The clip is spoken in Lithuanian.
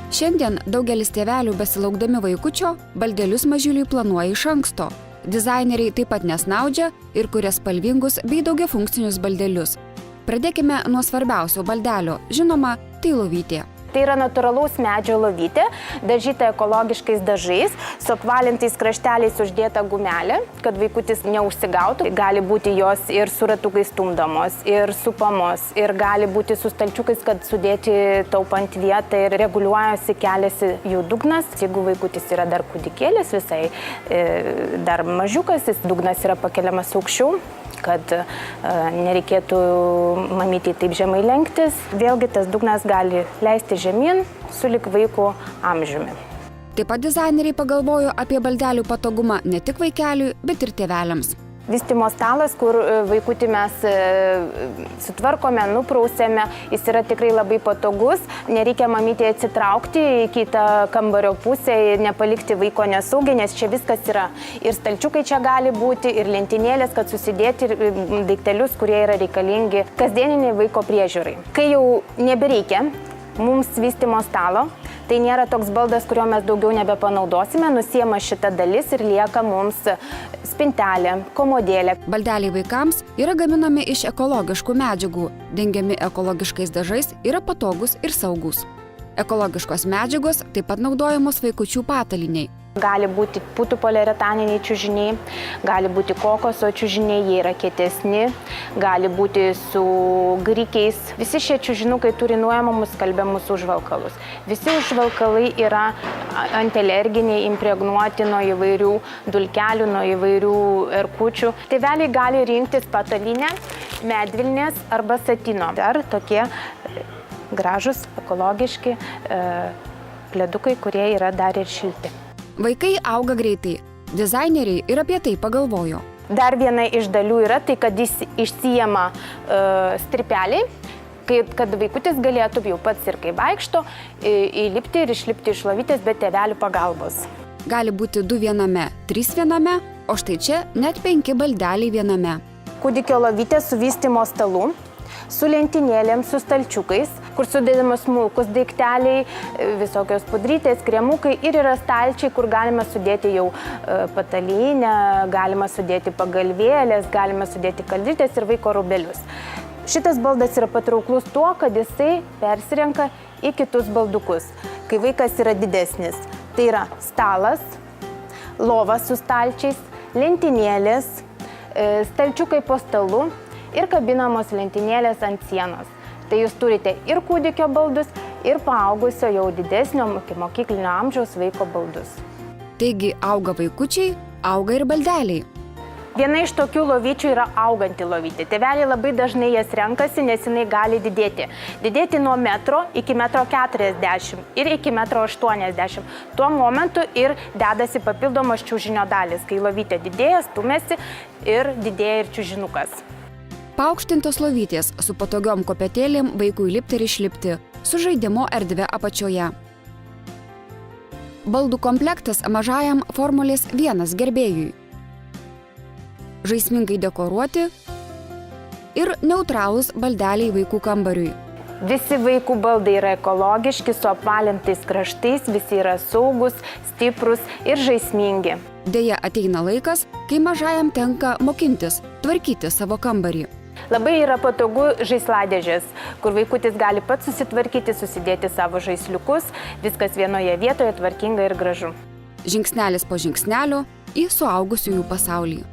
Šiandien daugelis tėvelių besilaukdami vaikučio baldelius mažiuliui planuoja iš anksto. Dizaineriai taip pat nesnaudžia ir kuria spalvingus bei daugiafunkcinius baldelius. Pradėkime nuo svarbiausio baldelio, žinoma, tai lovytė. Tai yra natūralaus medžio lovytė, dažyta ekologiškais dažais, su apvalintais krašteliais uždėta gumelė, kad vaikutis neužsigautų. Gali būti jos ir su ratukais stumdamos, ir supamos, ir gali būti su stalčiukais, kad sudėti taupant vietą ir reguliuojasi, keliasi jų dugnas. Jeigu vaikutis yra dar kūdikėlis, visai dar mažiukas, dugnas yra pakeliamas aukščiau, kad nereikėtų mamytei taip žemai lenktis. Vėlgi tas dugnas gali leisti žemyn sulig vaiko amžiumi. Taip pat dizaineriai pagalvojo apie baldelių patogumą ne tik vaikeliui, bet ir tėveliams. Vystymo stalas, kur vaikutį mes sutvarkome, nuprausėme, jis yra tikrai labai patogus. Nereikia mamytėje atsitraukti į kitą kambario pusę ir nepalikti vaiko nesaugiai, nes čia viskas yra. Ir stalčiukai čia gali būti, ir lentynėlės, kad susidėti daiktelius, kurie yra reikalingi kasdieniniai vaiko priežiūrai. Kai jau nebereikia mums vystymo stalo, tai nėra toks baldas, kurio mes daugiau nebepanaudosime, nusiema šita dalis ir lieka mums spintelė, komodėlė. Baldeliai vaikams yra gaminami iš ekologiškų medžiagų, dengiami ekologiškais dažais, yra patogus ir saugus. Ekologiškos medžiagos taip pat naudojamos vaikučių patalynei. Gali būti putų poliuretaniniai čiužiniai, gali būti kokoso čiužiniai, jie yra kietesni, gali būti su grikiais. Visi šie čiužinukai turi nuimamus skalbiamus užvalkalus. Visi užvalkalai yra antialerginiai, impregnuoti nuo įvairių dulkelių, nuo įvairių erkučių. Tėveliai gali rinktis patalynę, medvilnės arba satino. Dar tokie gražus, ekologiški pledukai, kurie yra dar ir šilti. Vaikai auga greitai. Dizaineriai ir apie tai pagalvojo. Dar viena iš dalių yra tai, kad jis išsijama stripeliai, kad vaikutis galėtų jau pats ir kai vaikšto įlipti ir išlipti iš lovytės be tėvelių pagalbos. Gali būti 2 viename, 3 viename, o štai čia net 5 baldeliai viename. Kūdikio lovytė su vystymo stalu, su lentynėlėm, su stalčiukais, kur sudėdamas smulkus daikteliai, visokios pudrytės, kremukai ir yra stalčiai, kur galima sudėti jau patalynę, galima sudėti pagalvėlės, galima sudėti kaldrytės ir vaiko rūbelius. Šitas baldas yra patrauklus tuo, kad jisai persirenka į kitus baldukus, kai vaikas yra didesnis. Tai yra stalas, lova su stalčiais, lentynėlės, stalčiukai po stalu ir kabinamos lentynėlės ant sienos. Tai jūs turite ir kūdikio baldus, ir paaugusio jau didesnio mokyklinio amžiaus vaiko baldus. Taigi auga vaikučiai, auga ir baldeliai. Viena iš tokių lovyčių yra auganti lovytė. Tėveliai labai dažnai jas renkasi, nes jinai gali didėti. Didėti nuo 1 iki 1,40 m ir iki 1,80 m. Tuo momentu ir dedasi papildomos čiužinio dalis, kai lovytė didėja, stumėsi ir didėja ir čiužinukas. Paaukštintos lovytės su patogiom kopėtėlėm vaikui lipti ir išlipti, su žaidimo erdve apačioje. Baldų komplektas mažajam Formulės 1 gerbėjui. Žaismingai dekoruoti ir neutralūs baldeliai vaikų kambariui. Visi vaikų baldai yra ekologiški, su apvalintais kraštais, visi yra saugus, stiprus ir žaismingi. Deja, ateina laikas, kai mažajam tenka mokintis, tvarkyti savo kambarį. Labai yra patogu žaisladėžės, kur vaikutis gali pats susitvarkyti, susidėti savo žaisliukus, viskas vienoje vietoje tvarkinga ir gražu. Žingsnelis po žingsnelio į suaugusiųjų pasaulį.